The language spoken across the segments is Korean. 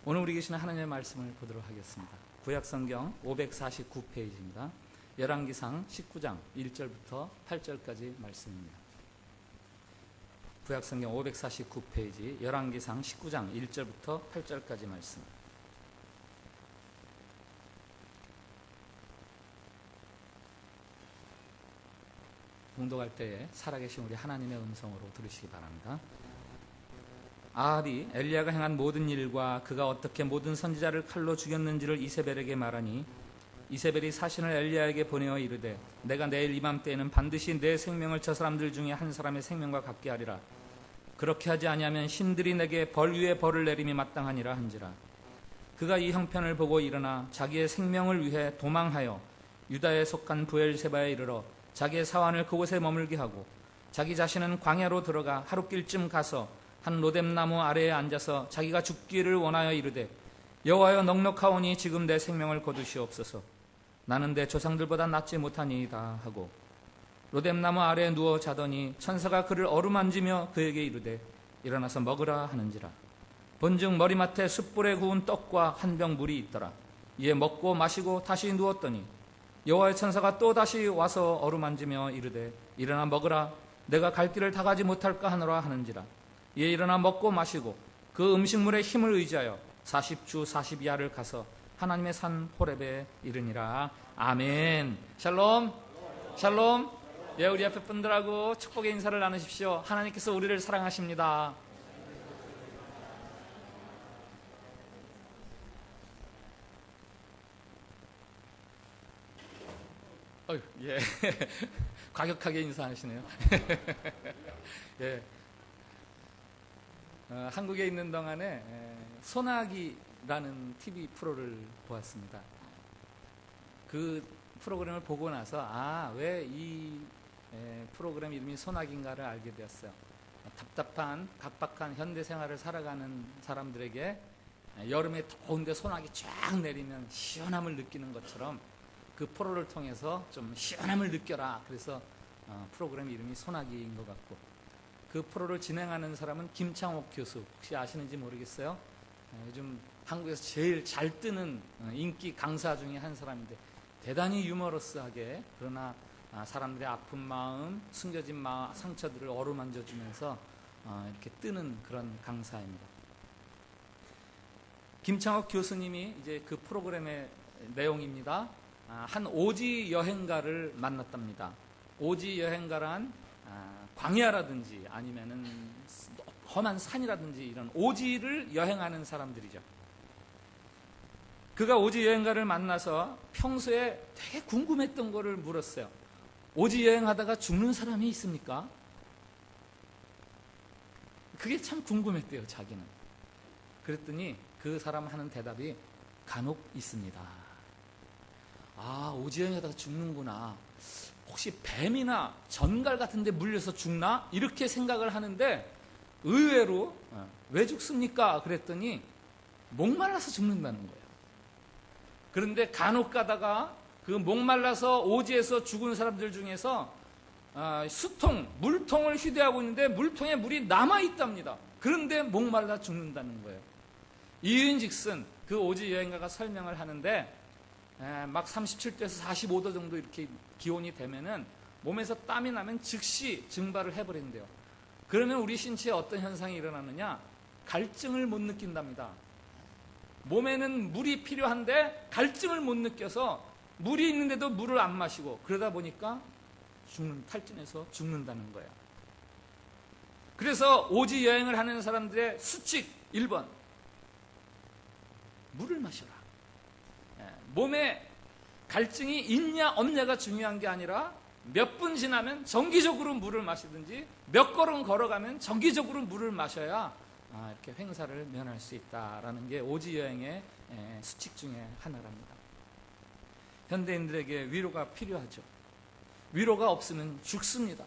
오늘 우리 계시는 하나님의 말씀을 보도록 하겠습니다. 구약성경 549페이지입니다. 열왕기상 19장 1절부터 8절까지 말씀입니다. 구약성경 549페이지 열왕기상 19장 1절부터 8절까지 말씀. 봉독할 때에 살아계신 우리 하나님의 음성으로 들으시기 바랍니다. 아합이 엘리야가 행한 모든 일과 그가 어떻게 모든 선지자를 칼로 죽였는지를 이세벨에게 말하니 이세벨이 사신을 엘리야에게 보내어 이르되 내가 내일 이맘때에는 반드시 내 생명을 저 사람들 중에 한 사람의 생명과 같게 하리라. 그렇게 하지 아니하면 신들이 내게 벌 위에 벌을 내림이 마땅하니라 한지라. 그가 이 형편을 보고 일어나 자기의 생명을 위해 도망하여 유다에 속한 브엘세바에 이르러 자기의 사환을 그곳에 머물게 하고 자기 자신은 광야로 들어가 하룻길쯤 가서 한 로뎀나무 아래에 앉아서 자기가 죽기를 원하여 이르되 여호와여 넉넉하오니 지금 내 생명을 거두시옵소서. 나는 내 조상들보다 낫지 못하니이다 하고 로뎀나무 아래에 누워 자더니 천사가 그를 어루만지며 그에게 이르되 일어나서 먹으라 하는지라. 본즉 머리맡에 숯불에 구운 떡과 한 병 물이 있더라. 이에 먹고 마시고 다시 누웠더니 여호와의 천사가 또 다시 와서 어루만지며 이르되 일어나 먹으라. 내가 갈 길을 다 가지 못할까 하노라 하는지라. 이에 일어나 먹고 마시고 그 음식물의 힘을 의지하여 40주 40야를 가서 하나님의 산 호렙에 이르니라. 아멘. 샬롬. 샬롬. 예, 우리 앞에 분들하고 축복의 인사를 나누십시오. 하나님께서 우리를 사랑하십니다. 예. 과격하게 인사하시네요. 예. 한국에 있는 동안에 소나기라는 TV 프로를 보았습니다. 그 프로그램을 보고 나서 왜 이 프로그램 이름이 소나기인가를 알게 되었어요. 답답한 각박한 현대 생활을 살아가는 사람들에게 여름에 더운데 소나기 쫙 내리면 시원함을 느끼는 것처럼 그 프로를 통해서 좀 시원함을 느껴라. 그래서 프로그램 이름이 소나기인 것 같고, 그 프로를 진행하는 사람은 김창옥 교수, 혹시 아시는지 모르겠어요. 요즘 한국에서 제일 잘 뜨는 인기 강사 중에 한 사람인데 대단히 유머러스하게, 그러나 사람들의 아픈 마음, 숨겨진 마음, 상처들을 어루만져주면서 이렇게 뜨는 그런 강사입니다. 김창옥 교수님이 이제 그 프로그램의 내용입니다. 한 오지 여행가를 만났답니다. 오지 여행가란 광야라든지 아니면은 험한 산이라든지 이런 오지를 여행하는 사람들이죠. 그가 오지 여행가를 만나서 평소에 되게 궁금했던 거를 물었어요. 오지 여행하다가 죽는 사람이 있습니까? 그게 참 궁금했대요, 자기는. 그랬더니 그 사람 하는 대답이 간혹 있습니다. 오지 여행하다가 죽는구나. 혹시 뱀이나 전갈 같은 데 물려서 죽나? 이렇게 생각을 하는데 의외로 왜 죽습니까? 그랬더니 목말라서 죽는다는 거예요. 그런데 간혹 가다가 그 목말라서 오지에서 죽은 사람들 중에서 수통, 물통을 휴대하고 있는데 물통에 물이 남아있답니다. 그런데 목말라 죽는다는 거예요. 이유인즉슨 그 오지 여행가가 설명을 하는데 막 37도에서 45도 정도 이렇게 기온이 되면은 몸에서 땀이 나면 즉시 증발을 해버린대요. 그러면 우리 신체에 어떤 현상이 일어나느냐? 갈증을 못 느낀답니다. 몸에는 물이 필요한데 갈증을 못 느껴서 물이 있는데도 물을 안 마시고, 그러다 보니까 탈진해서 죽는다는 거예요. 그래서 오지 여행을 하는 사람들의 수칙 1번, 물을 마셔라. 몸에 갈증이 있냐 없냐가 중요한 게 아니라 몇 분 지나면 정기적으로 물을 마시든지 몇 걸음 걸어가면 정기적으로 물을 마셔야 이렇게 횡사를 면할 수 있다라는 게 오지 여행의 수칙 중에 하나랍니다. 현대인들에게 위로가 필요하죠. 위로가 없으면 죽습니다.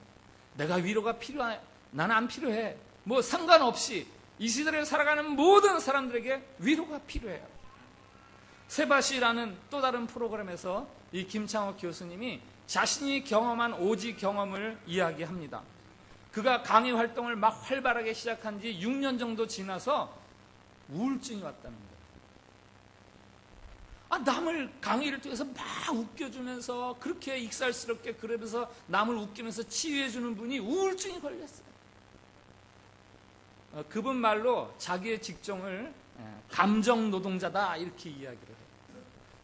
내가 위로가 필요해, 나는 안 필요해, 뭐 상관없이 이 시대를 살아가는 모든 사람들에게 위로가 필요해요. 세바시라는 또 다른 프로그램에서 이 김창옥 교수님이 자신이 경험한 오지 경험을 이야기합니다. 그가 강의 활동을 막 활발하게 시작한 지 6년 정도 지나서 우울증이 왔다는 거예요. 남을 강의를 통해서 막 웃겨주면서 그렇게 익살스럽게 그러면서 남을 웃기면서 치유해주는 분이 우울증이 걸렸어요. 그분 말로 자기의 직종을 감정 노동자다 이렇게 이야기를 해요.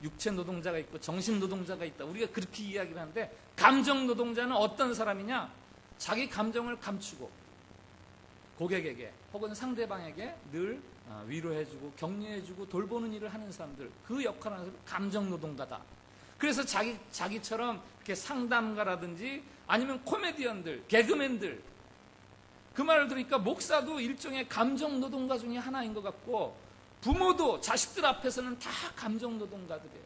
육체 노동자가 있고 정신 노동자가 있다. 우리가 그렇게 이야기를 하는데, 감정 노동자는 어떤 사람이냐? 자기 감정을 감추고 고객에게 혹은 상대방에게 늘 위로해주고 격려해주고 돌보는 일을 하는 사람들, 그 역할을 하는 사람이 감정 노동가다. 그래서 자기처럼 이렇게 상담가라든지 아니면 코미디언들, 개그맨들, 그 말을 들으니까 목사도 일종의 감정 노동가 중에 하나인 것 같고, 부모도 자식들 앞에서는 다 감정 노동가들이에요.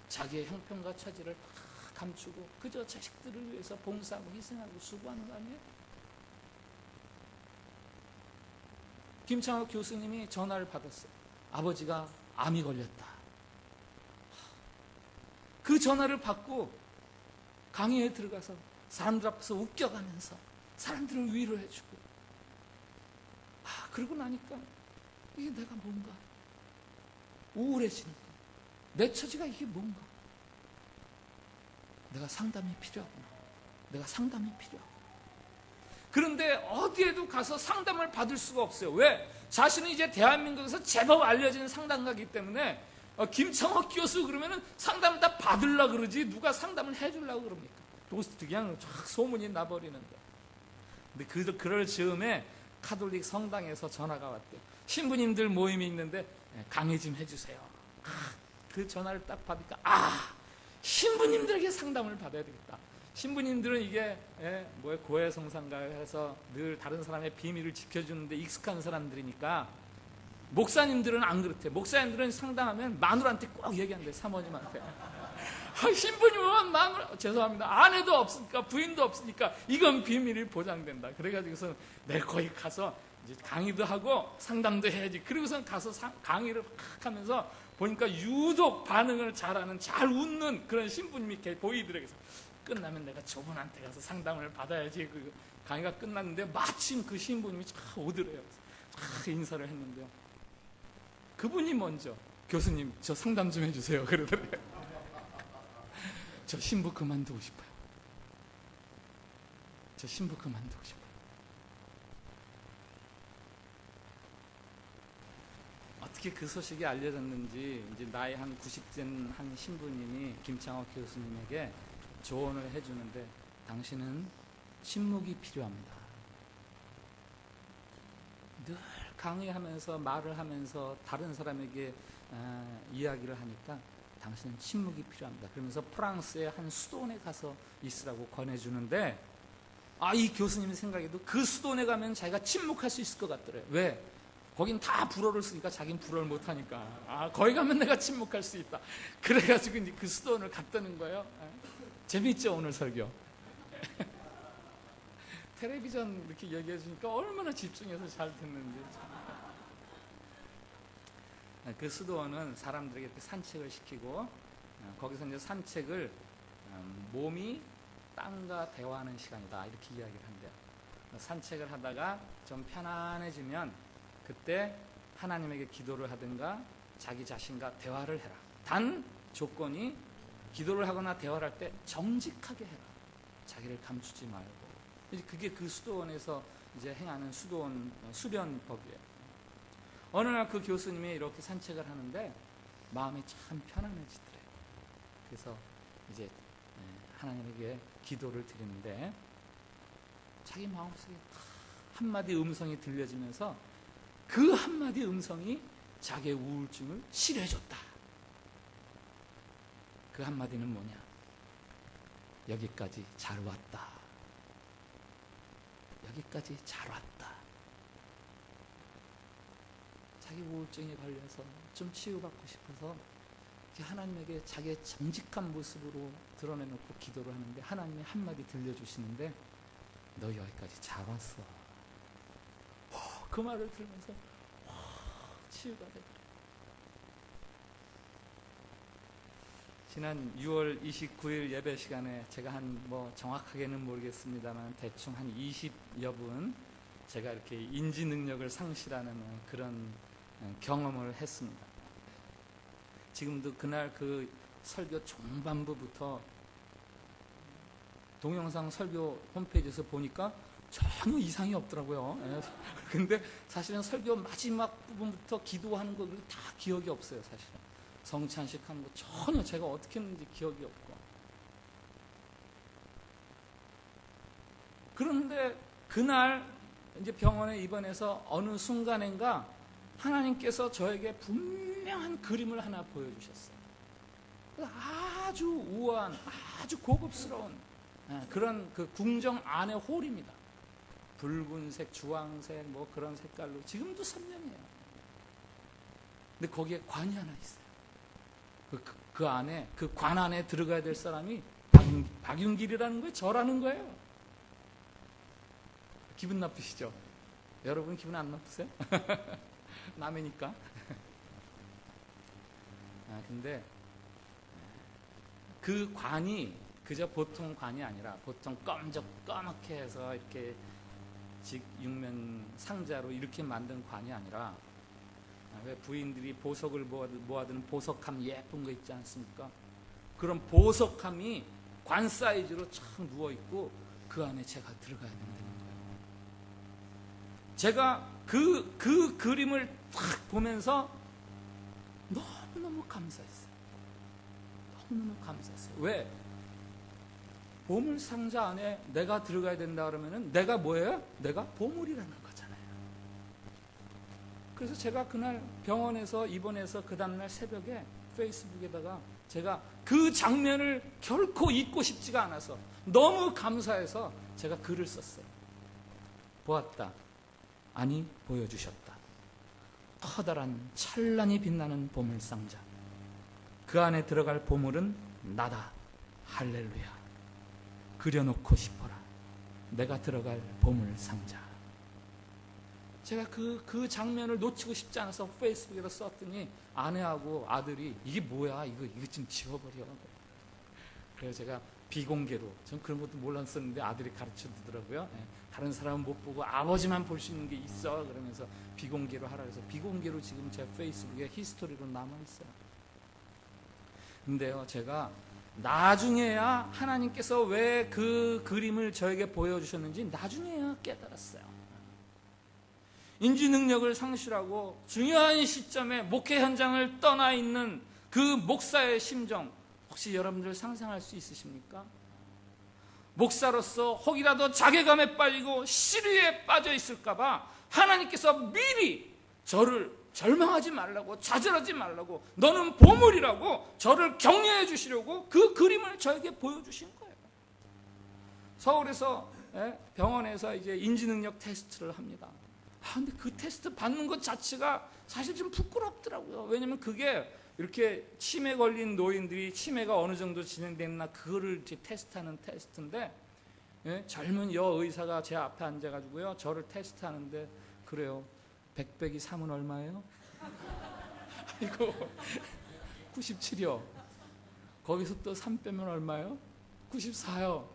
자기의 형편과 처지를 다 감추고 그저 자식들을 위해서 봉사하고 희생하고 수고하는 거 아니에요? 김창호 교수님이 전화를 받았어요. 아버지가 암이 걸렸다. 그 전화를 받고 강의에 들어가서 사람들 앞에서 웃겨가면서 사람들을 위로해주고, 그러고 나니까 이게 내가 뭔가 우울해지는 거야. 내 처지가 이게 뭔가. 내가 상담이 필요하구나. 내가 상담이 필요하구나. 그런데 어디에도 가서 상담을 받을 수가 없어요. 왜? 자신은 이제 대한민국에서 제법 알려진 상담가이기 때문에 김창호 교수 그러면은 상담 다 받으려고 그러지 누가 상담을 해주려고 그럽니까? 그냥 쫙 소문이 나버리는데. 근데 그럴 즈음에 카톨릭 성당에서 전화가 왔대요. 신부님들 모임이 있는데 강의 좀 해주세요. 그 전화를 딱 받으니까 신부님들에게 상담을 받아야 되겠다. 신부님들은 이게 고해성사인가 해서 늘 다른 사람의 비밀을 지켜주는데 익숙한 사람들이니까, 목사님들은 안 그렇대. 목사님들은 상담하면 마누라한테 꼭 얘기한대. 사모님한테. 신부님은 죄송합니다. 아내도 없으니까 부인도 없으니까 이건 비밀이 보장된다. 그래가지고서 내가 거기 가서 이제 강의도 하고 상담도 해야지. 그리고선 가서 강의를 막 하면서 보니까 유독 반응을 잘하는, 잘 웃는 그런 신부님이 보이더래요. 끝나면 내가 저분한테 가서 상담을 받아야지. 그 강의가 끝났는데 마침 그 신부님이 오더래요. 인사를 했는데요. 그분이 먼저 교수님 저 상담 좀 해주세요 그러더래요. 저 신부 그만두고 싶어요. 저 신부 그만두고 싶어요. 어떻게 그 소식이 알려졌는지 이제 나이 한 90된 한 신부님이 김창호 교수님에게 조언을 해주는데, 당신은 침묵이 필요합니다. 늘 강의하면서 말을 하면서 다른 사람에게 이야기를 하니까 당신은 침묵이 필요합니다. 그러면서 프랑스의 한 수도원에 가서 있으라고 권해주는데, 이 교수님 생각에도 그 수도원에 가면 자기가 침묵할 수 있을 것 같더래요. 왜? 거긴 다 불어를 쓰니까 자기는 불어를 못하니까 거기 가면 내가 침묵할 수 있다. 그래가지고 이제 그 수도원을 갔다는 거예요. 재밌죠 오늘 설교? 텔레비전 이렇게 얘기해 주니까 얼마나 집중해서 잘 듣는지. 그 수도원은 사람들에게 이렇게 산책을 시키고, 거기서 이제 산책을 몸이 땅과 대화하는 시간이다 이렇게 이야기를 한대요. 산책을 하다가 좀 편안해지면 그때 하나님에게 기도를 하든가 자기 자신과 대화를 해라. 단 조건이 기도를 하거나 대화를 할 때 정직하게 해라. 자기를 감추지 말고. 그게 그 수도원에서 이제 행하는 수련법이에요. 어느 날 그 교수님이 이렇게 산책을 하는데 마음이 참 편안해지더래요. 그래서 이제 하나님에게 기도를 드리는데 자기 마음속에 한마디 음성이 들려지면서 그 한마디 음성이 자기의 우울증을 치료해줬다. 그 한마디는 뭐냐? 여기까지 잘 왔다. 여기까지 잘 왔다. 자기 우울증에 걸려서 좀 치유받고 싶어서 하나님에게 자기의 정직한 모습으로 드러내놓고 기도를 하는데 하나님이 한마디 들려주시는데 너 여기까지 잘 왔어. 그 말을 들으면서 치유가 되더라. 지난 6월 29일 예배 시간에 제가 정확하게는 모르겠습니다만 대충 한 20여 분 제가 이렇게 인지 능력을 상실하는 그런 경험을 했습니다. 지금도 그날 그 설교 중반부부터 동영상 설교 홈페이지에서 보니까 전혀 이상이 없더라고요. 근데 사실은 설교 마지막 부분부터 기도하는 거 다 기억이 없어요. 사실은 성찬식 하는 거 전혀 제가 어떻게 했는지 기억이 없고. 그런데 그날 이제 병원에 입원해서 어느 순간인가 하나님께서 저에게 분명한 그림을 하나 보여주셨어요. 아주 우아한, 아주 고급스러운 그런 그 궁정 안의 홀입니다. 붉은색, 주황색, 뭐 그런 색깔로 지금도 선명해요. 근데 거기에 관이 하나 있어요. 그 안에, 그 관 안에 들어가야 될 사람이 박윤길이라는 거예요. 저라는 거예요. 기분 나쁘시죠? 여러분 기분 안 나쁘세요? 남이니까. 근데 그 관이 그저 보통 관이 아니라 보통 검게 해서 이렇게 직육면 상자로 이렇게 만든 관이 아니라 왜 부인들이 보석을 모아두는 보석함 예쁜 거 있지 않습니까? 그런 보석함이 관 사이즈로 쫙 누워있고 그 안에 제가 들어가야 된다는 거예요. 제가 그 그림을 딱 보면서 너무너무 감사했어요. 너무너무 감사했어요. 왜? 보물상자 안에 내가 들어가야 된다 그러면은 내가 뭐예요? 내가 보물이라는 거잖아요. 그래서 제가 그날 병원에서 입원해서 그 다음날 새벽에 페이스북에다가 제가 그 장면을 결코 잊고 싶지가 않아서 너무 감사해서 제가 글을 썼어요. 보았다. 아니 보여주셨다. 커다란 찬란히 빛나는 보물상자. 그 안에 들어갈 보물은 나다. 할렐루야. 그려놓고 싶어라. 내가 들어갈 보물상자. 제가 그 장면을 놓치고 싶지 않아서 페이스북에다 썼더니 아내하고 아들이 이게 뭐야? 이거 좀 지워버려. 그래서 제가 비공개로, 전 그런 것도 몰랐었는데 아들이 가르쳐 주더라고요. 다른 사람은 못 보고 아버지만 볼 수 있는 게 있어. 그러면서 비공개로 하라 해서 비공개로 지금 제 페이스북에 히스토리로 남아있어요. 근데요, 제가 나중에야 하나님께서 왜 그 그림을 저에게 보여주셨는지 나중에야 깨달았어요. 인지 능력을 상실하고 중요한 시점에 목회 현장을 떠나 있는 그 목사의 심정, 혹시 여러분들 상상할 수 있으십니까? 목사로서 혹이라도 자괴감에 빠지고 시리에 빠져 있을까봐 하나님께서 미리 저를 절망하지 말라고, 좌절하지 말라고, 너는 보물이라고 저를 격려해 주시려고 그 그림을 저에게 보여주신 거예요. 서울에서 병원에서 이제 인지능력 테스트를 합니다. 근데 그 테스트 받는 것 자체가 사실 좀 부끄럽더라고요. 왜냐면 그게 이렇게 치매 걸린 노인들이 치매가 어느 정도 진행됐나 그거를 이제 테스트하는 테스트인데, 젊은 여의사가 제 앞에 앉아가지고요 저를 테스트하는데 그래요. 100 빼기 3은 얼마예요? 이거 97이요. 거기서 또 3 빼면 얼마예요? 94요.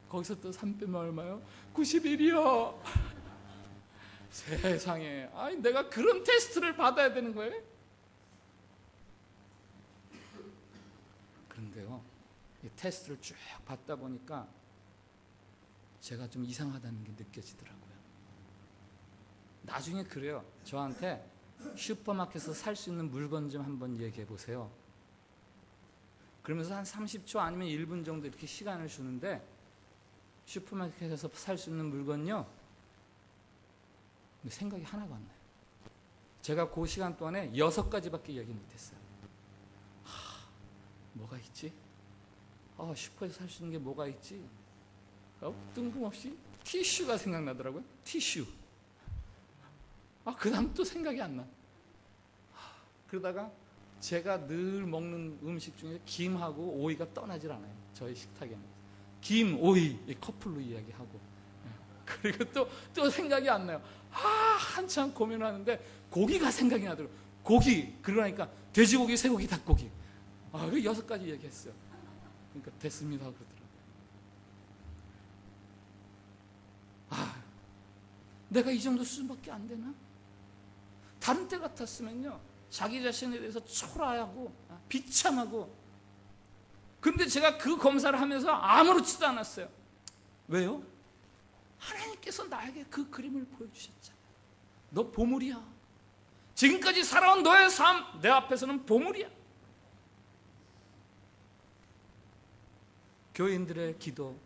거기서 또 3 빼면 얼마예요? 91이요. 세상에, 아니 내가 그런 테스트를 받아야 되는 거예요? 그런데요, 이 테스트를 쭉 받다 보니까 제가 좀 이상하다는 게 느껴지더라고요. 나중에 그래요. 저한테 슈퍼마켓에서 살 수 있는 물건 좀 한번 얘기해 보세요. 그러면서 한 30초 아니면 1분 정도 이렇게 시간을 주는데, 슈퍼마켓에서 살 수 있는 물건요, 근데 생각이 하나가 안 나요. 제가 그 시간 동안에 6가지밖에 얘기 못했어요. 뭐가 있지? 슈퍼에서 살 수 있는 게 뭐가 있지? 뜬금없이 티슈가 생각나더라고요. 티슈. 그 다음 또 생각이 안 나. 그러다가 제가 늘 먹는 음식 중에 김하고 오이가 떠나질 않아요. 저희 식탁에는. 김, 오이 커플로 이야기하고. 그리고 또 생각이 안 나요. 한참 고민을 하는데 고기가 생각이 나더라고요. 고기. 그러니까 돼지고기, 쇠고기, 닭고기. 6가지 얘기했어요. 그러니까 됐습니다 그러더라고요. 내가 이 정도 수준밖에 안 되나? 다른 때 같았으면요, 자기 자신에 대해서 초라하고 비참하고, 그런데 제가 그 검사를 하면서 아무렇지도 않았어요. 왜요? 하나님께서 나에게 그 그림을 보여주셨잖아요. 너 보물이야. 지금까지 살아온 너의 삶, 내 앞에서는 보물이야. 교인들의 기도,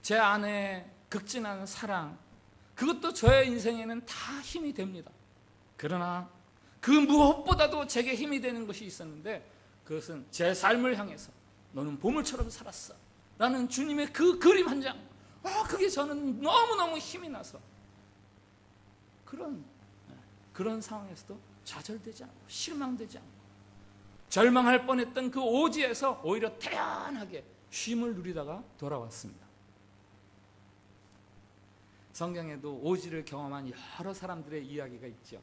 제 아내의 극진한 사랑, 그것도 저의 인생에는 다 힘이 됩니다. 그러나 그 무엇보다도 제게 힘이 되는 것이 있었는데, 그것은 제 삶을 향해서 너는 보물처럼 살았어 라는 주님의 그 그림 한 장, 그게 저는 너무너무 힘이 나서 그런 상황에서도 좌절되지 않고 실망되지 않고 절망할 뻔했던 그 오지에서 오히려 태연하게 쉼을 누리다가 돌아왔습니다. 성경에도 오지를 경험한 여러 사람들의 이야기가 있죠.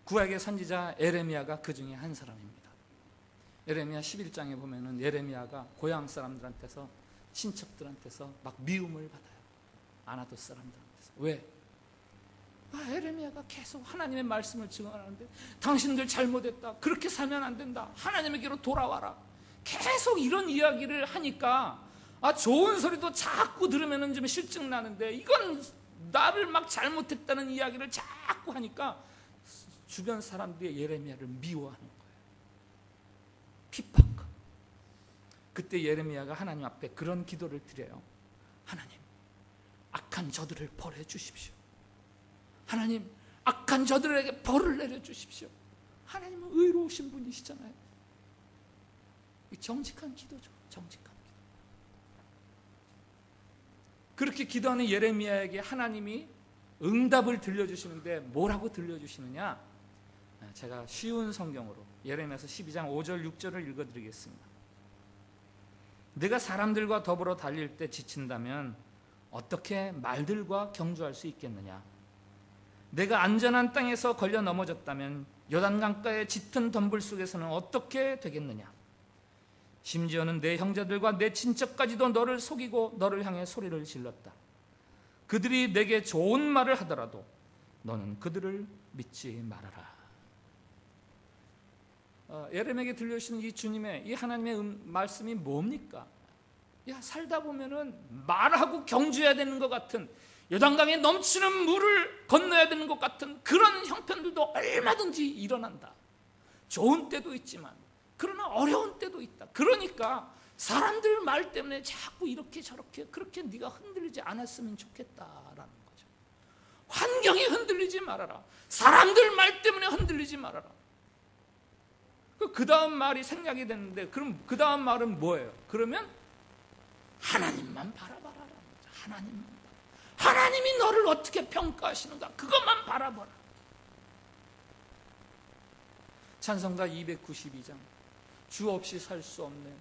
구약의 선지자 에레미야가 그 중에 한 사람입니다. 에레미야 11장에 보면은 에레미야가 고향 사람들한테서, 친척들한테서 막 미움을 받아요. 아나돗 사람들한테서. 왜? 에레미야가 계속 하나님의 말씀을 증언하는데, 당신들 잘못했다, 그렇게 살면 안 된다, 하나님에게로 돌아와라, 계속 이런 이야기를 하니까 좋은 소리도 자꾸 들으면 좀 실증나는데, 이건 나를 막 잘못했다는 이야기를 자꾸 하니까 주변 사람들이 예레미야를 미워하는 거예요. 핍박하고. 그때 예레미야가 하나님 앞에 그런 기도를 드려요. 하나님, 악한 저들을 벌해 주십시오. 하나님, 악한 저들에게 벌을 내려 주십시오. 하나님은 의로우신 분이시잖아요. 정직한 기도죠. 정직한 기도. 그렇게 기도하는 예레미야에게 하나님이 응답을 들려주시는데, 뭐라고 들려주시느냐? 제가 쉬운 성경으로 예레미야서 12장 5절 6절을 읽어드리겠습니다. 내가 사람들과 더불어 달릴 때 지친다면 어떻게 말들과 경주할 수 있겠느냐? 내가 안전한 땅에서 걸려 넘어졌다면 요단강가의 짙은 덤불 속에서는 어떻게 되겠느냐? 심지어는 내 형제들과 내 친척까지도 너를 속이고 너를 향해 소리를 질렀다. 그들이 내게 좋은 말을 하더라도 너는 그들을 믿지 말아라. 예레미야에게 들려주시는 이 주님의, 이 하나님의 말씀이 뭡니까? 살다 보면은 말하고 경주해야 되는 것 같은, 요단강에 넘치는 물을 건너야 되는 것 같은 그런 형편들도 얼마든지 일어난다. 좋은 때도 있지만 그러나 어려운 때도 있다. 그러니까 사람들 말 때문에 자꾸 이렇게 저렇게 그렇게 네가 흔들리지 않았으면 좋겠다라는 거죠. 환경이 흔들리지 말아라. 사람들 말 때문에 흔들리지 말아라. 그 다음 말이 생략이 됐는데, 그럼 그 다음 말은 뭐예요? 그러면 하나님만 바라봐라라는 거죠. 하나님만. 하나님이 너를 어떻게 평가하시는가, 그것만 바라봐라. 찬송가 292장, 주 없이 살 수 없네.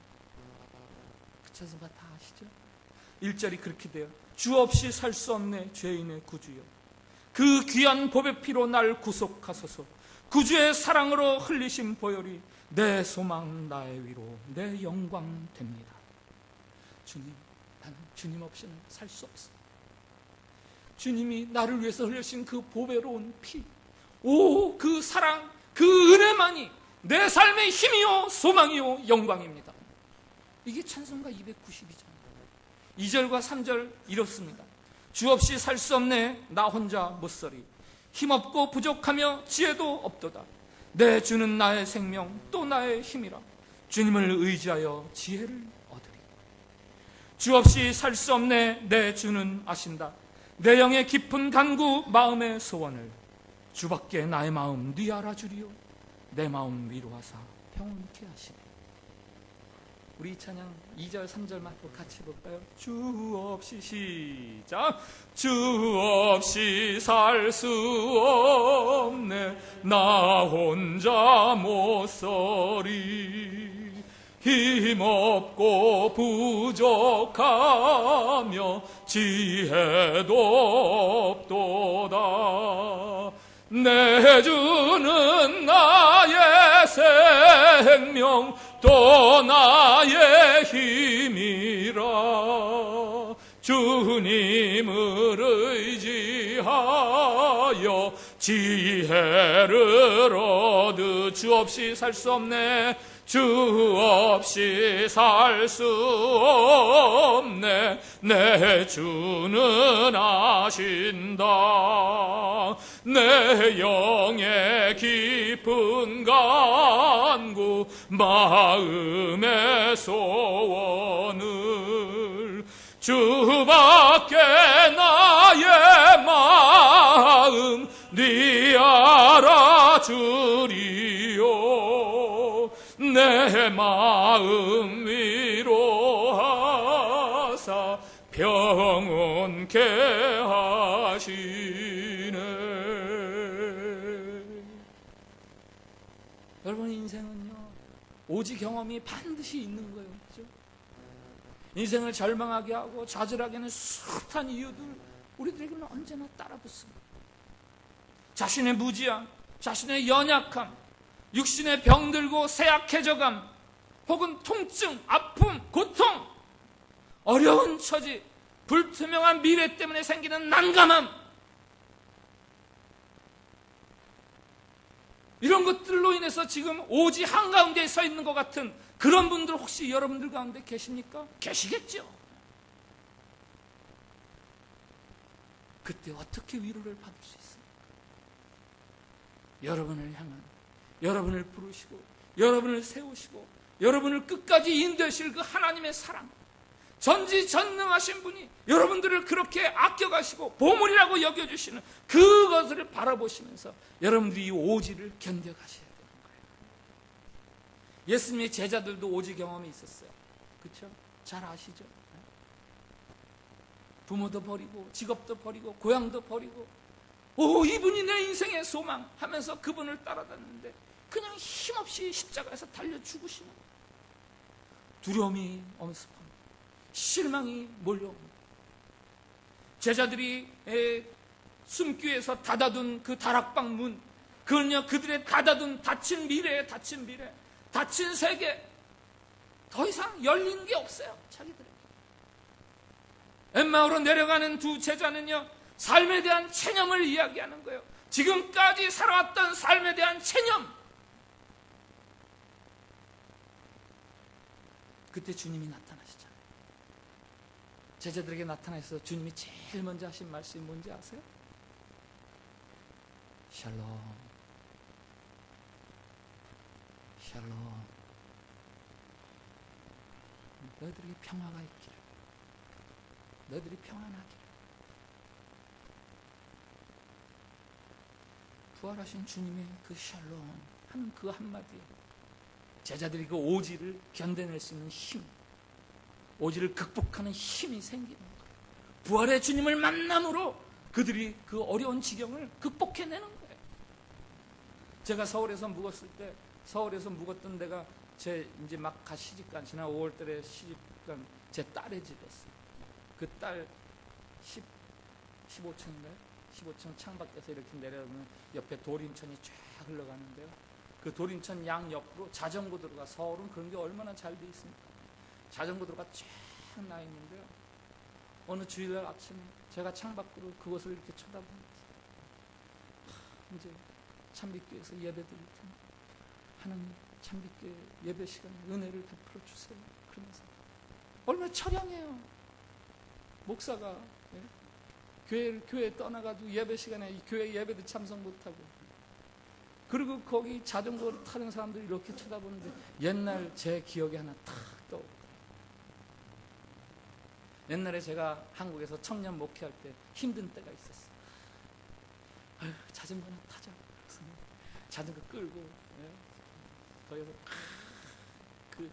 그 찬송가 다 아시죠? 1절이 그렇게 돼요. 주 없이 살 수 없네, 죄인의 구주여. 그 귀한 보배 피로 날 구속하소서. 구주의 사랑으로 흘리신 보혈이 내 소망, 나의 위로, 내 영광 됩니다. 주님, 나는 주님 없이는 살 수 없어. 주님이 나를 위해서 흘리신 그 보배로운 피, 그 사랑, 그 은혜만이 내 삶의 힘이요 소망이요 영광입니다. 이게 찬송가 292장 2절과 3절 이렇습니다. 주 없이 살 수 없네, 나 혼자 못서리. 힘없고 부족하며 지혜도 없도다. 내 주는 나의 생명 또 나의 힘이라. 주님을 의지하여 지혜를 얻으리. 주 없이 살 수 없네, 내 주는 아신다. 내 영의 깊은 간구, 마음의 소원을. 주밖에 나의 마음 네 알아주리요. 내 마음 위로하사 평온케 하시네. 우리 이 찬양 2절 3절만 또 같이 볼까요? 주 없이, 시작. 주 없이 살 수 없네, 나 혼자 못서리. 힘없고 부족하며 지혜도 없도다. 내 주는 나의 생명 또 나의 힘이라. 주님을 의지하며 하여 지혜를 얻으. 주 없이 살 수 없네. 주 없이 살 수 없네. 내 주는 아신다. 내 영의 깊은 간구 마음의 소원을 주밖에 나의 마음 네 알아주리요. 내 마음 위로하사 평온케 하시네. 여러분, 인생은요 오지 경험이 반드시 있는 거예요. 그렇죠? 인생을 절망하게 하고 좌절하게 하는 숱한 이유들 우리들에게는 언제나 따라붙습니다. 자신의 무지함, 자신의 연약함, 육신의 병들고 쇠약해져감, 혹은 통증, 아픔, 고통, 어려운 처지, 불투명한 미래 때문에 생기는 난감함, 이런 것들로 인해서 지금 오지 한가운데에 서 있는 것 같은 그런 분들 혹시 여러분들 가운데 계십니까? 계시겠죠. 그때 어떻게 위로를 받을 수 있습니까? 여러분을 향한, 여러분을 부르시고 여러분을 세우시고 여러분을 끝까지 인도하실 그 하나님의 사랑, 전지전능하신 분이 여러분들을 그렇게 아껴가시고 보물이라고 여겨주시는 그것을 바라보시면서 여러분들이 이 오지를 견뎌가셔야 되는 거예요. 예수님의 제자들도 오지 경험이 있었어요. 그렇죠? 잘 아시죠? 부모도 버리고 직업도 버리고 고향도 버리고, 오, 이분이 내 인생의 소망 하면서 그분을 따라다녔는데 그냥 힘없이 십자가에서 달려 죽으시는 거예요. 두려움이 엄습합니다. 실망이 몰려옵니다. 제자들이 숨기에서 닫아둔 그 다락방 문, 그건요 그들의 닫아둔 닫힌 미래, 닫힌 세계, 더 이상 열린 게 없어요. 자기들에게. 엠마오로 내려가는 두 제자는요 삶에 대한 체념을 이야기하는 거예요. 지금까지 살아왔던 삶에 대한 체념. 그때 주님이 나타나시잖아요. 제자들에게 나타나셔서 주님이 제일 먼저 하신 말씀이 뭔지 아세요? 샬롬, 샬롬. 너희들에게 평화가 있기를, 너희들이 평안하기를. 부활하신 주님의 그 샬롬 하는 그 한마디에 제자들이 그 오지를 견뎌낼 수 있는 힘, 오지를 극복하는 힘이 생기는 거예요. 부활의 주님을 만남으로 그들이 그 어려운 지경을 극복해내는 거예요. 제가 서울에서 묵었을 때, 서울에서 묵었던 데가 제 이제 막 시집간, 지난 5월달에 시집간 제 딸의 집이었어요. 그 딸 15층인가요? 15층 창밖에서 이렇게 내려오면 옆에 도림천이 쫙 흘러가는데요. 그 도림천 양 옆으로 자전거도로가, 서울은 그런 게 얼마나 잘 돼 있습니까? 자전거도로가 쫙 나 있는데요. 어느 주일날 아침에 제가 창밖으로 그것을 이렇게 쳐다보면서 이제 참빛교회에서 예배 드릴 텐데 하나님, 참빛교회 예배 시간에 은혜를 베풀어 주세요. 그러면서 얼마나 처량해요. 목사가 교회에 떠나가지고 예배 시간에 이 교회 예배도 참석 못하고, 그리고 거기 자전거를 타는 사람들이 이렇게 쳐다보는데 옛날 제 기억이 하나 탁 떠오르고, 옛날에 제가 한국에서 청년 목회할 때 힘든 때가 있었어요. 아유, 자전거나 타자. 그래서 자전거 끌고 거기서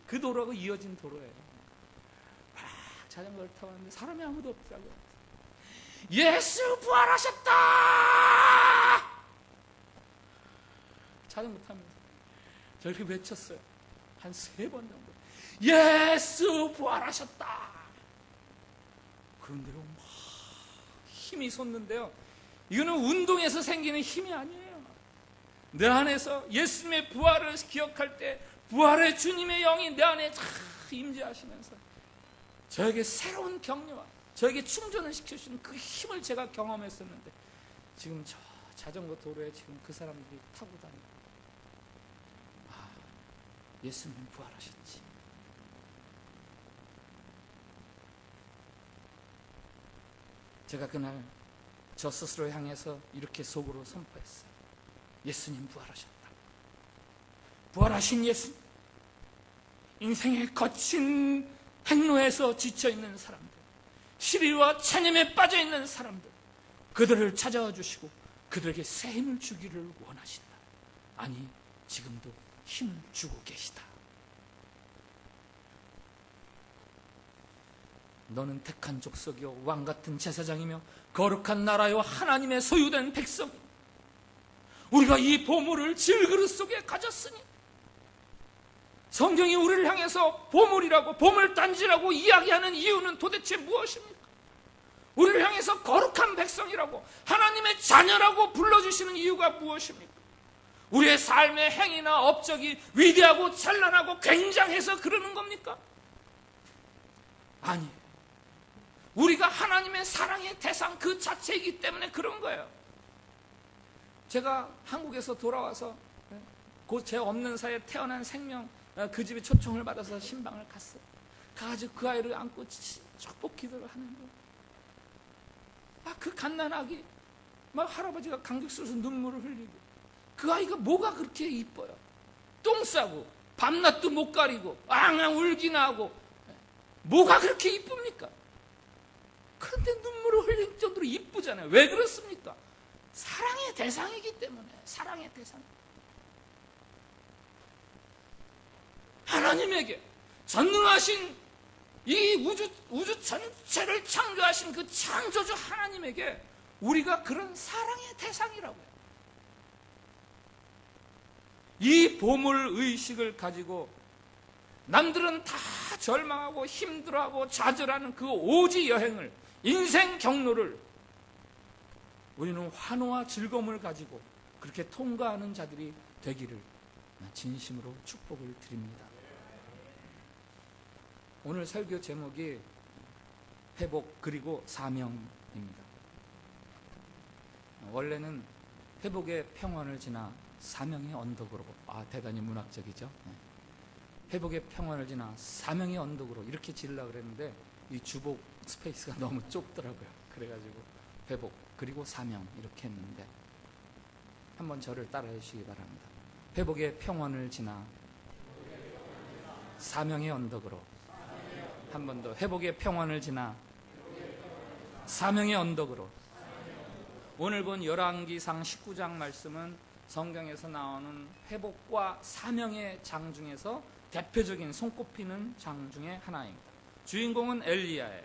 그 도로하고 이어진 도로예요. 막 자전거를 타고 왔는데 사람이 아무도 없더라고요. 예수 부활하셨다! 자전거 타면서 저렇게 외쳤어요. 한 3번 정도. 예수 부활하셨다! 그런데요, 막 힘이 솟는데요. 이거는 운동에서 생기는 힘이 아니에요. 내 안에서 예수님의 부활을 기억할 때 부활의 주님의 영이 내 안에 다 임재하시면서 저에게 새로운 격려와 저에게 충전을 시켜주는 그 힘을 제가 경험했었는데, 지금 저 자전거 도로에 지금 그 사람들이 타고 다니고, 아, 예수님 부활하셨지. 제가 그날 저 스스로 향해서 이렇게 속으로 선포했어요. 예수님 부활하셨다. 부활하신 예수님, 인생의 거친 행로에서 지쳐있는 사람들, 시리와 체념에 빠져있는 사람들, 그들을 찾아와 주시고 그들에게 새 힘을 주기를 원하신다. 아니, 지금도 힘을 주고 계시다. 너는 택한 족속이요 왕같은 제사장이며 거룩한 나라요 하나님의 소유된 백성, 우리가 이 보물을 질그릇 속에 가졌으니, 성경이 우리를 향해서 보물이라고, 보물단지라고 이야기하는 이유는 도대체 무엇입니까? 우리를 향해서 거룩한 백성이라고, 하나님의 자녀라고 불러주시는 이유가 무엇입니까? 우리의 삶의 행위나 업적이 위대하고 찬란하고 굉장해서 그러는 겁니까? 아니, 우리가 하나님의 사랑의 대상 그 자체이기 때문에 그런 거예요. 제가 한국에서 돌아와서 곧 제 없는 사이에 태어난 생명, 그 집에 초청을 받아서 신방을 갔어요. 가가지고 그 아이를 안고 축복 기도를 하는 거예요. 그 갓난아기, 할아버지가 감격스러워서 눈물을 흘리고, 그 아이가 뭐가 그렇게 이뻐요? 똥 싸고 밤낮도 못 가리고 앙앙 울기나 하고, 뭐가 그렇게 이쁩니까? 그런데 눈물을 흘릴 정도로 이쁘잖아요. 왜 그렇습니까? 사랑의 대상이기 때문에. 사랑의 대상. 하나님에게, 전능하신 이 우주 전체를 창조하신 그 창조주 하나님에게 우리가 그런 사랑의 대상이라고요. 이 보물 의식을 가지고 남들은 다 절망하고 힘들어하고 좌절하는 그 오지 여행을, 인생 경로를 우리는 환호와 즐거움을 가지고 그렇게 통과하는 자들이 되기를 진심으로 축복을 드립니다. 오늘 설교 제목이 회복 그리고 사명입니다. 원래는 회복의 평원을 지나 사명의 언덕으로, 대단히 문학적이죠. 회복의 평원을 지나 사명의 언덕으로 이렇게 지으려고 그랬는데 이 주복 스페이스가 너무 좁더라고요. 그래가지고 회복 그리고 사명 이렇게 했는데, 한번 저를 따라해 주시기 바랍니다. 회복의 평원을 지나 사명의 언덕으로. 한 번 더. 회복의 평원을 지나 사명의 언덕으로. 오늘 본 열왕기상 19장 말씀은 성경에서 나오는 회복과 사명의 장 중에서 대표적인 손꼽히는 장 중에 하나입니다. 주인공은 엘리야예요.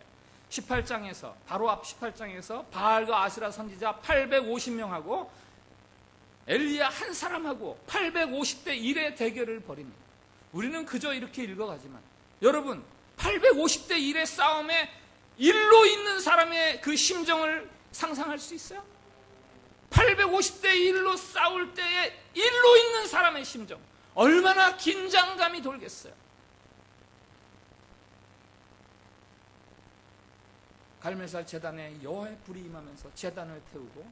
18장에서, 바로 앞 18장에서 바알과 아스라 선지자 850명하고 엘리야 한 사람하고 850대 1의 대결을 벌입니다. 우리는 그저 이렇게 읽어가지만, 여러분, 850대 1의 싸움에 1로 있는 사람의 그 심정을 상상할 수 있어요? 850대 1로 싸울 때에 1로 있는 사람의 심정, 얼마나 긴장감이 돌겠어요. 갈멜살 제단에 여호와의 불이 임하면서 제단을 태우고,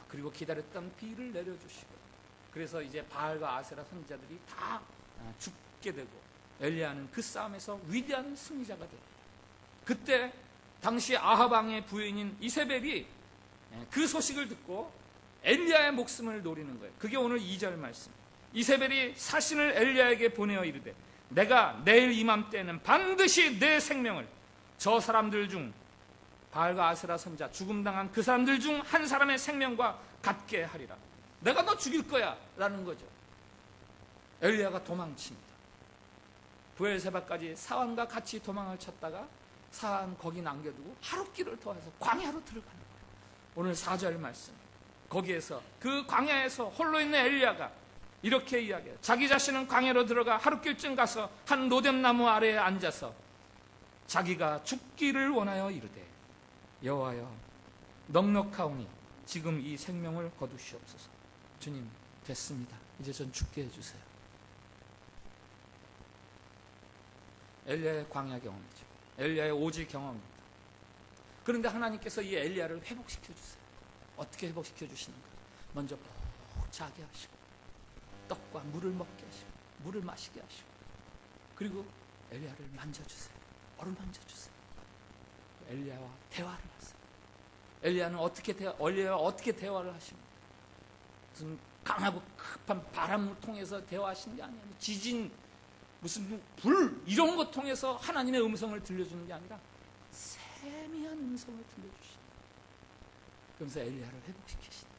그리고 기다렸던 비를 내려주시고, 그래서 이제 바알과 아세라 선지자들이 다 죽게 되고, 엘리야는 그 싸움에서 위대한 승리자가 됩니다. 그때 당시 아합 왕의 부인인 이세벨이 그 소식을 듣고 엘리야의 목숨을 노리는 거예요. 그게 오늘 2절 말씀. 이세벨이 사신을 엘리야에게 보내어 이르되, 내가 내일 이맘때에는 반드시 내 생명을 저 사람들 중, 바알과 아세라 선자 죽음당한 그 사람들 중 한 사람의 생명과 같게 하리라. 내가 너 죽일 거야 라는 거죠. 엘리야가 도망칩니다. 부엘세바까지 사환과 같이 도망을 쳤다가 사환 거기 남겨두고 하룻길을 더 해서 광야로 들어가는 거예요. 오늘 4절 말씀, 거기에서 그 광야에서 홀로 있는 엘리야가 이렇게 이야기해요. 자기 자신은 광야로 들어가 하룻길쯤 가서 한 로뎀나무 아래에 앉아서 자기가 죽기를 원하여 이르되, 여호와여, 넉넉하오니 지금 이 생명을 거두시옵소서. 주님, 됐습니다. 이제 전 죽게 해주세요. 엘리야의 광야 경험이죠. 엘리야의 오지 경험입니다. 그런데 하나님께서 이 엘리야를 회복시켜 주세요. 어떻게 회복시켜 주시는가? 먼저 푹 자게 하시고 떡과 물을 먹게 하시고 물을 마시게 하시고 그리고 엘리야를 만져주세요. 어루만져주세요. 엘리야와 대화를 하세요. 엘리야는 엘리야와 어떻게 대화를 하십니까? 무슨 강하고 급한 바람을 통해서 대화하시는 게 아니에요. 지진, 무슨 불 이런 것 통해서 하나님의 음성을 들려주는 게 아니라 세미한 음성을 들려주시는. 그러면서 엘리야를 회복시키시는.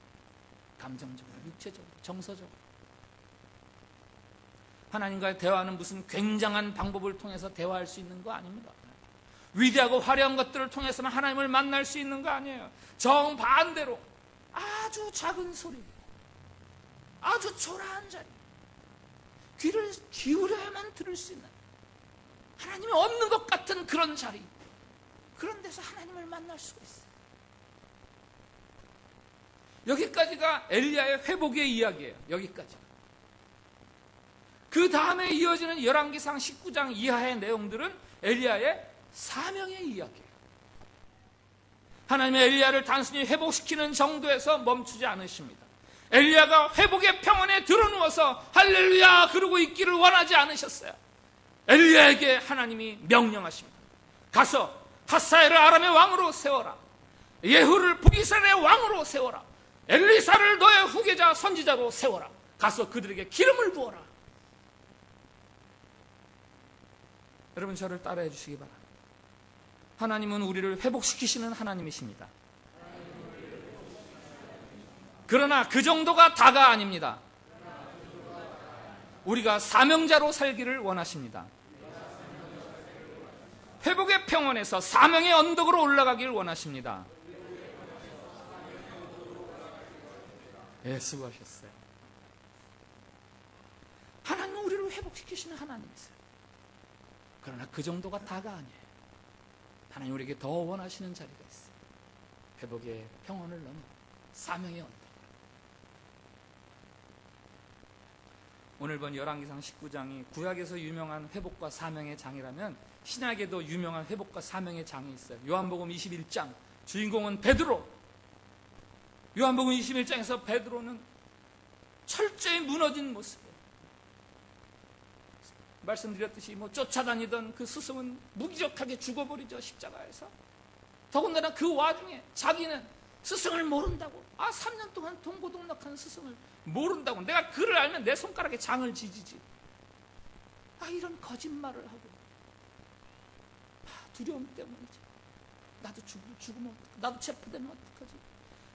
감정적으로, 육체적으로, 정서적으로. 하나님과의 대화는 무슨 굉장한 방법을 통해서 대화할 수 있는 거 아닙니다. 위대하고 화려한 것들을 통해서는 하나님을 만날 수 있는 거 아니에요. 정반대로 아주 작은 소리, 아주 초라한 자리, 귀를 기울여야만 들을 수 있는, 하나님이 없는 것 같은 그런 자리, 그런 데서 하나님을 만날 수가 있어요. 여기까지가 엘리야의 회복의 이야기예요. 여기까지. 그 다음에 이어지는 열왕기상 19장 이하의 내용들은 엘리야의 사명의 이야기예요. 하나님의 엘리야를 단순히 회복시키는 정도에서 멈추지 않으십니다. 엘리야가 회복의 평원에 드러누워서 할렐루야 그러고 있기를 원하지 않으셨어요. 엘리야에게 하나님이 명령하십니다. 가서 하사엘을 아람의 왕으로 세워라. 예후를 북이스라엘의 왕으로 세워라. 엘리사를 너의 후계자 선지자로 세워라. 가서 그들에게 기름을 부어라. 여러분 저를 따라해 주시기 바랍니다. 하나님은 우리를 회복시키시는 하나님이십니다. 그러나 그 정도가 다가 아닙니다. 우리가 사명자로 살기를 원하십니다. 회복의 평원에서 사명의 언덕으로 올라가길 원하십니다. 예, 수고하셨어요. 하나님은 우리를 회복시키시는 하나님이세요. 그러나 그 정도가 다가 아니에요. 하나님 우리에게 더 원하시는 자리가 있어요. 회복의 평원을 넘어 사명의 언덕. 오늘 본 열왕기상 19장이 구약에서 유명한 회복과 사명의 장이라면 신약에도 유명한 회복과 사명의 장이 있어요. 요한복음 21장 주인공은 베드로. 요한복음 21장에서 베드로는 철저히 무너진 모습이에요. 말씀드렸듯이 쫓아다니던 그 스승은 무기력하게 죽어버리죠. 십자가에서. 더군다나 그 와중에 자기는 스승을 모른다고, 3년 동안 동고동락한 스승을 모른다고, 내가 그를 알면 내 손가락에 장을 지지지, 이런 거짓말을 하고, 두려움 때문이지. 나도 죽으면 어떡하지? 나도 체포되면 어떡하지?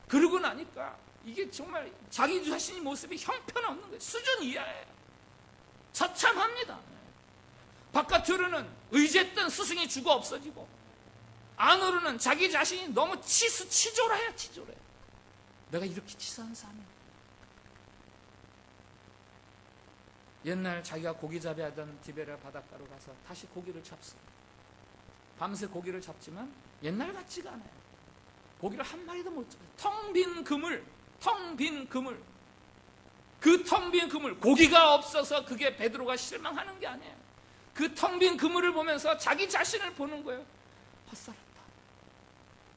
그러고 나니까 이게 정말 자기 자신의 모습이 형편없는 거예요. 수준 이하예요. 처참합니다. 바깥으로는 의지했던 스승이 죽어 없어지고, 안으로는 자기 자신이 너무 치졸해요. 내가 이렇게 치사한 사람이야. 옛날 자기가 고기 잡아야하던 디베랴 바닷가로 가서 다시 고기를 잡습니다. 밤새 고기를 잡지만 옛날 같지가 않아요. 고기를 한 마리도 못 잡아요. 텅 빈 그물. 그 텅 빈 그물, 고기가 없어서 그게 베드로가 실망하는 게 아니에요. 그 텅 빈 그물을 보면서 자기 자신을 보는 거예요. 헛살았다.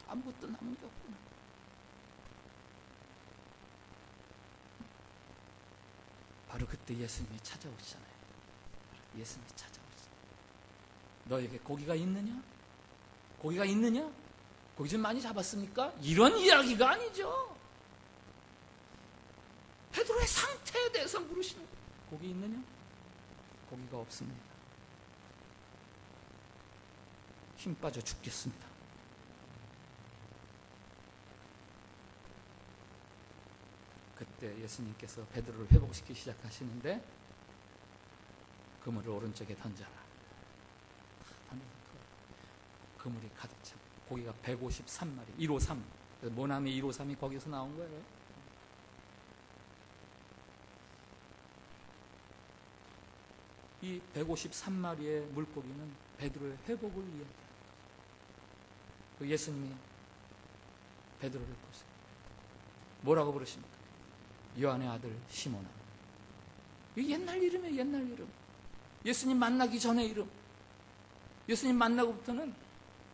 아무것도 남은 게 없구나. 바로 그때 예수님이 찾아오시잖아요. 예수님이 찾아오시잖아요. 너에게 고기가 있느냐? 고기가 있느냐? 고기 좀 많이 잡았습니까? 이런 이야기가 아니죠. 베드로의 상태에 대해서 물으시는 거예요. 고기 있느냐? 고기가 없습니다. 힘 빠져 죽겠습니다. 그때 예수님께서 베드로를 회복시키기 시작하시는데, 그물을 오른쪽에 던져라. 그물이 가득 차. 고기가 153마리, 153. 모나미 153이 거기서 나온 거예요. 이 153마리의 물고기는 베드로의 회복을 이야기합니다. 그 예수님이 베드로를 보세요. 뭐라고 부르십니까? 요한의 아들 시몬아. 이 옛날 이름이에요. 옛날 이름. 예수님 만나기 전의 이름. 예수님 만나고부터는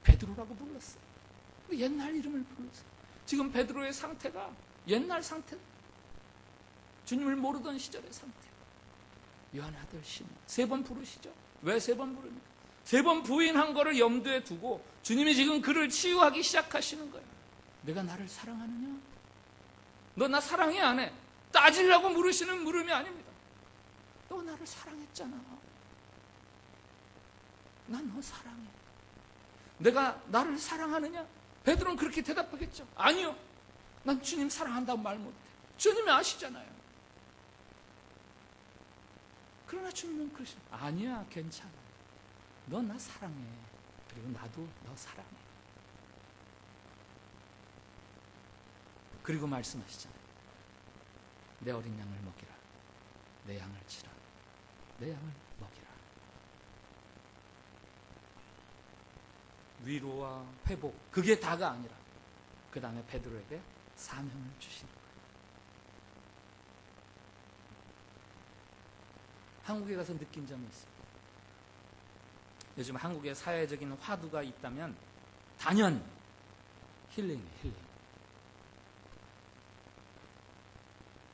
베드로라고 불렀어요. 옛날 이름을 불렀어요. 지금 베드로의 상태가 옛날 상태, 주님을 모르던 시절의 상태. 요한의 아들 시몬, 3번 부르시죠. 왜 3번 부릅니까? 3번 부인한 거를 염두에 두고 주님이 지금 그를 치유하기 시작하시는 거예요. 내가 나를 사랑하느냐? 너 나 사랑해 안 해? 따지려고 물으시는 물음이 아닙니다. 너 나를 사랑했잖아. 난 너 사랑해. 내가 나를 사랑하느냐? 베드로는 그렇게 대답하겠죠. 아니요. 난 주님 사랑한다고 말 못해. 주님이 아시잖아요. 그러나 주님은 그러시죠. 아니야, 괜찮아. 너 나 사랑해. 그리고 나도 너 사랑해. 그리고 말씀하시잖아요. 내 어린 양을 먹이라. 내 양을 치라. 내 양을 먹이라. 위로와 회복, 그게 다가 아니라 그 다음에 베드로에게 사명을 주시는 거예요. 한국에 가서 느낀 점이 있습니다. 요즘 한국에 사회적인 화두가 있다면 단연 힐링이에요. 힐링.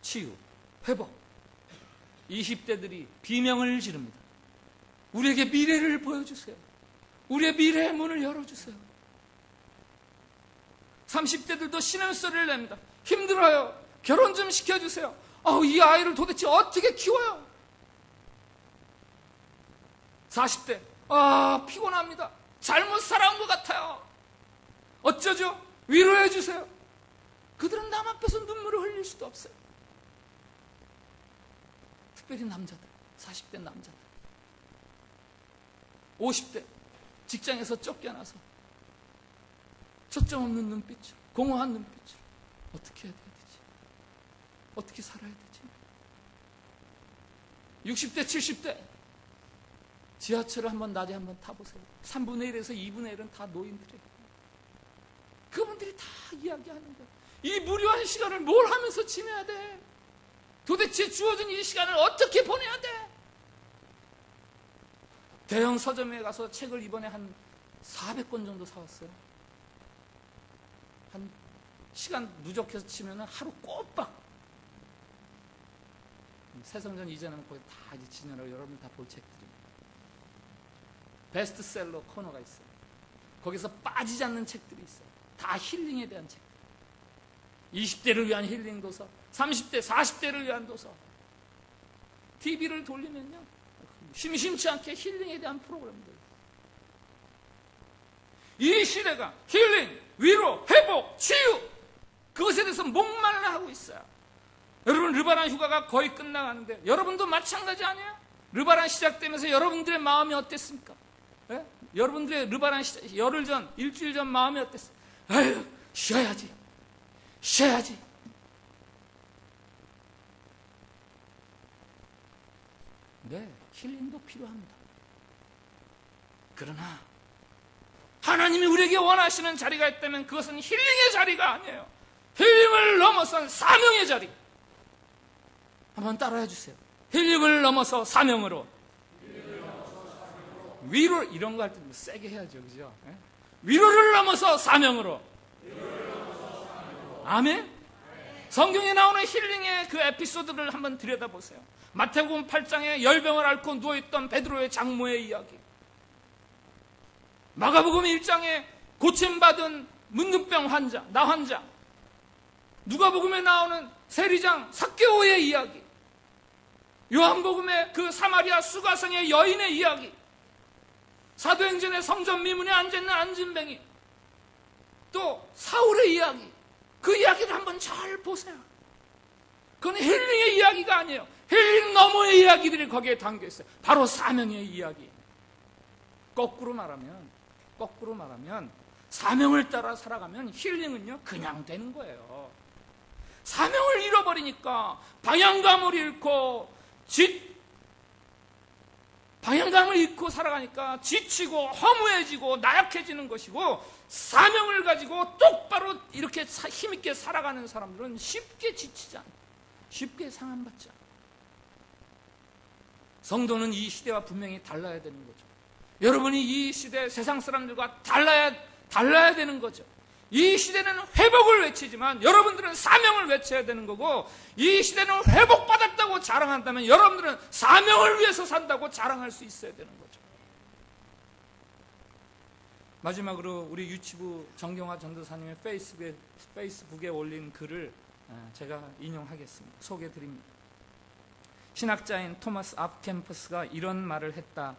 치유, 회복. 20대들이 비명을 지릅니다. 우리에게 미래를 보여주세요. 우리의 미래의 문을 열어주세요. 30대들도 신음소리를 냅니다. 힘들어요. 결혼 좀 시켜주세요. 이 아이를 도대체 어떻게 키워요? 40대, 피곤합니다. 잘못 살아온 것 같아요. 어쩌죠? 위로해 주세요. 그들은 남 앞에서 눈물을 흘릴 수도 없어요. 특별히 남자들, 40대 남자들. 50대, 직장에서 쫓겨나서 초점 없는 눈빛으로, 공허한 눈빛으로 어떻게 해야 되지? 어떻게 살아야 되지? 60대, 70대 지하철을 한번 낮에 한번 타보세요. 3분의 1에서 2분의 1은 다 노인들이에요. 그분들이 다 이야기하는 거예요. 이 무료한 시간을 뭘 하면서 지내야 돼? 도대체 주어진 이 시간을 어떻게 보내야 돼? 대형 서점에 가서 책을 이번에 한 400권 정도 사왔어요. 한 시간 누적해서 치면 하루 꼬박. 새성전 이전에는 거기 다 이제 지내라고 여러분 다 볼 책들이. 베스트셀러 코너가 있어요. 거기서 빠지지 않는 책들이 있어요. 다 힐링에 대한 책. 20대를 위한 힐링 도서, 30대, 40대를 위한 도서. TV를 돌리면요, 심심치 않게 힐링에 대한 프로그램들. 이 시대가 힐링, 위로, 회복, 치유, 그것에 대해서 목말라 하고 있어요. 여러분, 르바란 휴가가 거의 끝나가는데 여러분도 마찬가지 아니에요? 르바란 시작되면서 여러분들의 마음이 어땠습니까? 예? 여러분들의 르바란 시작, 열흘 전, 일주일 전 마음이 어땠어요? 아유, 쉬어야지. 네, 힐링도 필요합니다. 그러나 하나님이 우리에게 원하시는 자리가 있다면 그것은 힐링의 자리가 아니에요. 힐링을 넘어선 사명의 자리. 한번 따라해 주세요. 힐링을 넘어서 사명으로. 위로, 이런 거 할 때 세게 해야죠, 그죠? 예? 위로를 넘어서 사명으로. 아멘? 성경에 나오는 힐링의 그 에피소드를 한번 들여다보세요. 마태복음 8장에 열병을 앓고 누워있던 베드로의 장모의 이야기, 마가복음 1장에 고침받은 문둥병 환자, 나 환자, 누가복음에 나오는 세리장 삭개오의 이야기, 요한복음의 그 사마리아 수가성의 여인의 이야기, 사도행전의 성전 미문에 앉아있는 안진뱅이, 또 사울의 이야기, 그 이야기를 한번 잘 보세요. 그건 힐링의 이야기가 아니에요. 힐링 너머의 이야기들이 거기에 담겨있어요. 바로 사명의 이야기. 거꾸로 말하면 사명을 따라 살아가면 힐링은요 그냥 되는 거예요. 사명을 잃어버리니까 방향감을 잃고 살아가니까 지치고 허무해지고 나약해지는 것이고, 사명을 가지고 똑바로 이렇게 힘있게 살아가는 사람들은 쉽게 지치지 않아요. 쉽게 상함받지 않아요. 성도는 이 시대와 분명히 달라야 되는 거죠. 여러분이 이 시대 세상 사람들과 달라야 되는 거죠. 이 시대는 회복을 외치지만 여러분들은 사명을 외쳐야 되는 거고, 이 시대는 회복받았다고 자랑한다면 여러분들은 사명을 위해서 산다고 자랑할 수 있어야 되는 거죠. 마지막으로 우리 유치부 정경화 전도사님의 페이스북에 올린 글을 제가 인용하겠습니다. 소개해드립니다. 신학자인 토마스 앞캠퍼스가 이런 말을 했다.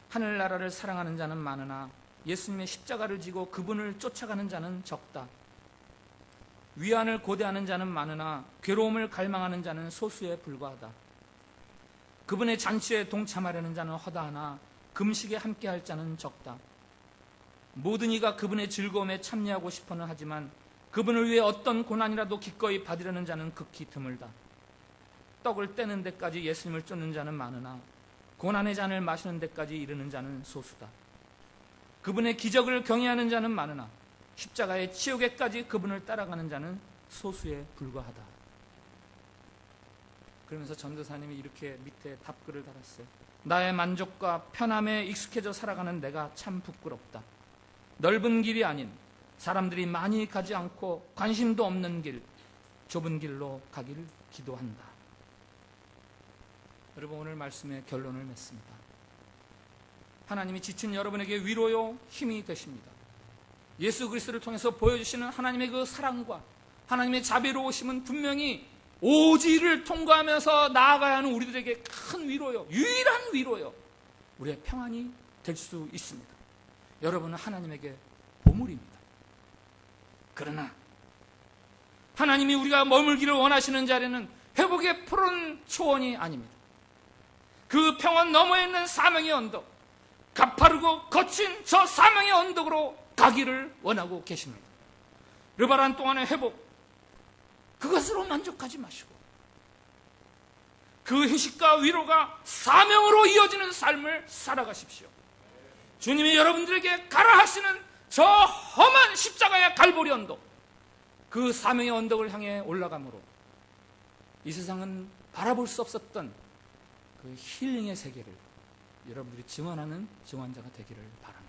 하늘나라를 사랑하는 자는 많으나 예수님의 십자가를 지고 그분을 쫓아가는 자는 적다. 위안을 고대하는 자는 많으나 괴로움을 갈망하는 자는 소수에 불과하다. 그분의 잔치에 동참하려는 자는 허다하나 금식에 함께할 자는 적다. 모든 이가 그분의 즐거움에 참여하고 싶어는 하지만 그분을 위해 어떤 고난이라도 기꺼이 받으려는 자는 극히 드물다. 떡을 떼는 데까지 예수님을 쫓는 자는 많으나 고난의 잔을 마시는 데까지 이르는 자는 소수다. 그분의 기적을 경외하는 자는 많으나 십자가의 치욕에까지 그분을 따라가는 자는 소수에 불과하다. 그러면서 전도사님이 이렇게 밑에 답글을 달았어요. 나의 만족과 편함에 익숙해져 살아가는 내가 참 부끄럽다. 넓은 길이 아닌 사람들이 많이 가지 않고 관심도 없는 길, 좁은 길로 가기를 기도한다. 여러분, 오늘 말씀의 결론을 맺습니다. 하나님이 지친 여러분에게 위로요 힘이 되십니다. 예수 그리스도를 통해서 보여주시는 하나님의 그 사랑과 하나님의 자비로우심은 분명히 오지를 통과하면서 나아가야 하는 우리들에게 큰 위로요, 유일한 위로요, 우리의 평안이 될 수 있습니다. 여러분은 하나님에게 보물입니다. 그러나 하나님이 우리가 머물기를 원하시는 자리는 회복의 푸른 초원이 아닙니다. 그 평원 너머에 있는 사명의 언덕, 가파르고 거친 저 사명의 언덕으로 가기를 원하고 계십니다. 르바란 동안의 회복, 그것으로 만족하지 마시고 그 휴식과 위로가 사명으로 이어지는 삶을 살아가십시오. 주님이 여러분들에게 가라 하시는 저 험한 십자가의 갈보리 언덕, 그 사명의 언덕을 향해 올라가므로 이 세상은 바라볼 수 없었던 그 힐링의 세계를 여러분들이 증언하는 증언자가 되기를 바랍니다.